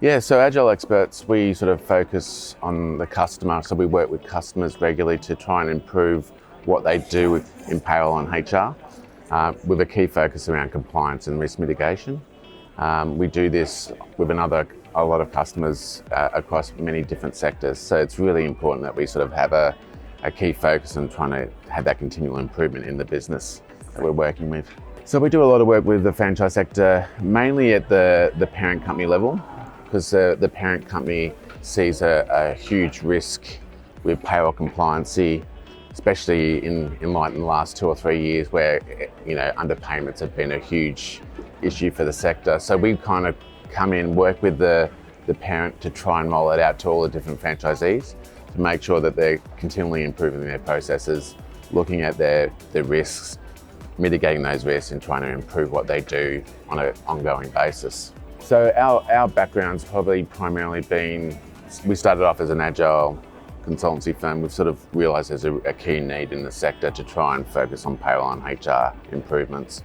Yeah, so Agile Experts, we sort of focus on the customer. So we work with customers regularly to try and improve what they do in payroll and HR, with a key focus around compliance and risk mitigation. We do this with a lot of customers across many different sectors. So it's really important that we sort of have a key focus on trying to have that continual improvement in the business that we're working with. So we do a lot of work with the franchise sector, mainly at the parent company level, because the parent company sees a huge risk with payroll compliancy, especially in the last 2 or 3 years where underpayments have been a huge issue for the sector. So we kind of come in, work with the parent to try and roll it out to all the different franchisees to make sure that they're continually improving their processes, looking at their risks, mitigating those risks and trying to improve what they do on an ongoing basis. So our background's probably primarily been, we started off as an agile consultancy firm. We've sort of realised there's a key need in the sector to try and focus on payroll and HR improvements.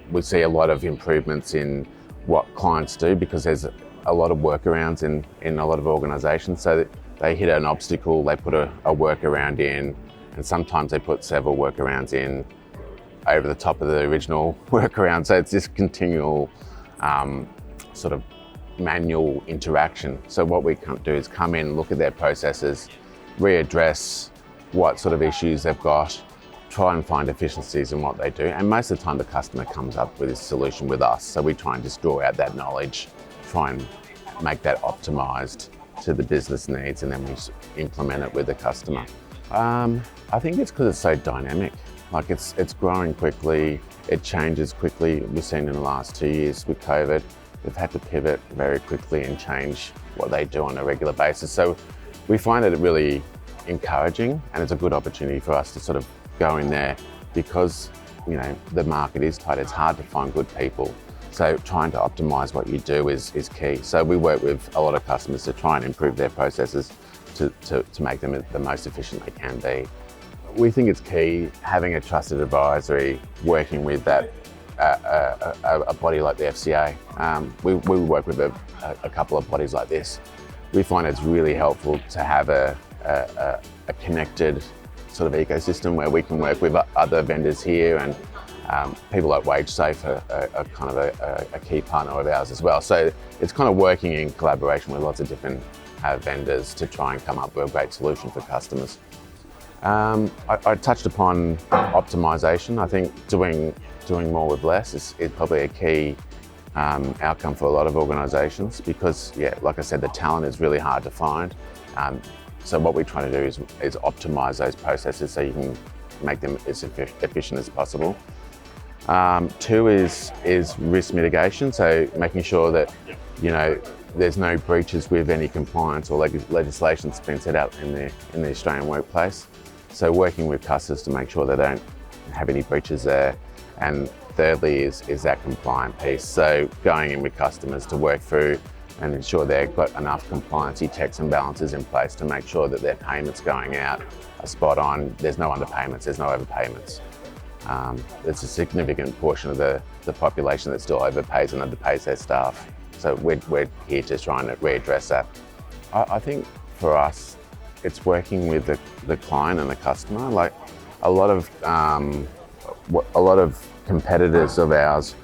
We see a lot of improvements in what clients do because there's a lot of workarounds in a lot of organisations. So they hit an obstacle, they put a workaround in, and sometimes they put several workarounds in over the top of the original workaround. So it's this continual sort of manual interaction. So what we can do is come in, look at their processes, readdress what sort of issues they've got, try and find efficiencies in what they do. And most of the time the customer comes up with a solution with us. So we try and just draw out that knowledge, try and make that optimised to the business needs, and then we implement it with the customer. I think it's because it's so dynamic. Like it's growing quickly, it changes quickly. We've seen in the last 2 years with COVID, they've had to pivot very quickly and change what they do on a regular basis. So we find it really encouraging, and it's a good opportunity for us to sort of go in there because the market is tight. It's hard to find good people. So trying to optimise what you do is key. So we work with a lot of customers to try and improve their processes to make them the most efficient they can be. We think it's key having a trusted advisory, working with that a body like the FCA. We work with a couple of bodies like this. We find it's really helpful to have a connected sort of ecosystem where we can work with other vendors here, and people like WageSafe are kind of a key partner of ours as well. So it's kind of working in collaboration with lots of different vendors to try and come up with a great solution for customers. I touched upon optimisation. I think doing more with less is probably a key outcome for a lot of organisations because, like I said, the talent is really hard to find. So what we try to do is optimise those processes so you can make them as efficient as possible. 2 is risk mitigation, so making sure that there's no breaches with any compliance or legislation that's been set out in the Australian workplace. So working with customers to make sure they don't have any breaches there. And thirdly is that compliant piece. So going in with customers to work through and ensure they've got enough compliancy checks and balances in place to make sure that their payments going out are spot on. There's no underpayments, there's no overpayments. There's a significant portion of the population that still overpays and underpays their staff. So we're here to try and readdress that. I think for us, it's working with the client and the customer. Like a lot of competitors of ours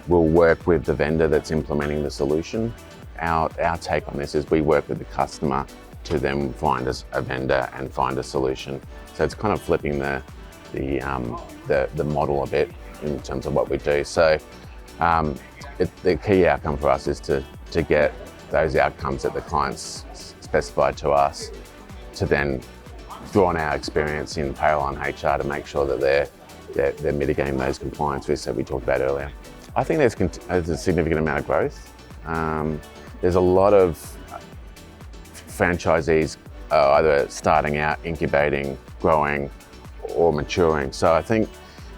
will work with the vendor that's implementing the solution. Our take on this is we work with the customer to then find us a vendor and find a solution. So it's kind of flipping the model a bit in terms of what we do. So the key outcome for us is to get those outcomes that the clients specified to us to then draw on our experience in payroll and HR to make sure that they're mitigating those compliance risks that we talked about earlier. I think there's a significant amount of growth. There's a lot of franchisees either starting out, incubating, growing, or maturing. So I think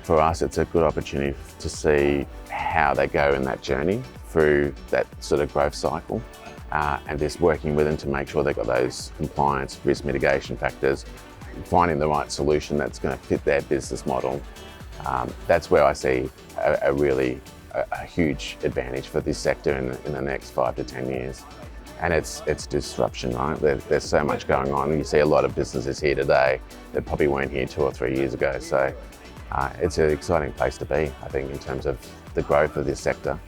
for us, it's a good opportunity to see how they go in that journey through that sort of growth cycle, and just working with them to make sure they've got those compliance, risk mitigation factors, finding the right solution that's going to fit their business model. That's where I see a really a huge advantage for this sector in the next 5 to 10 years. And it's disruption, right? There's so much going on. You see a lot of businesses here today that probably weren't here 2 or 3 years ago. So it's an exciting place to be, I think, in terms of the growth of this sector.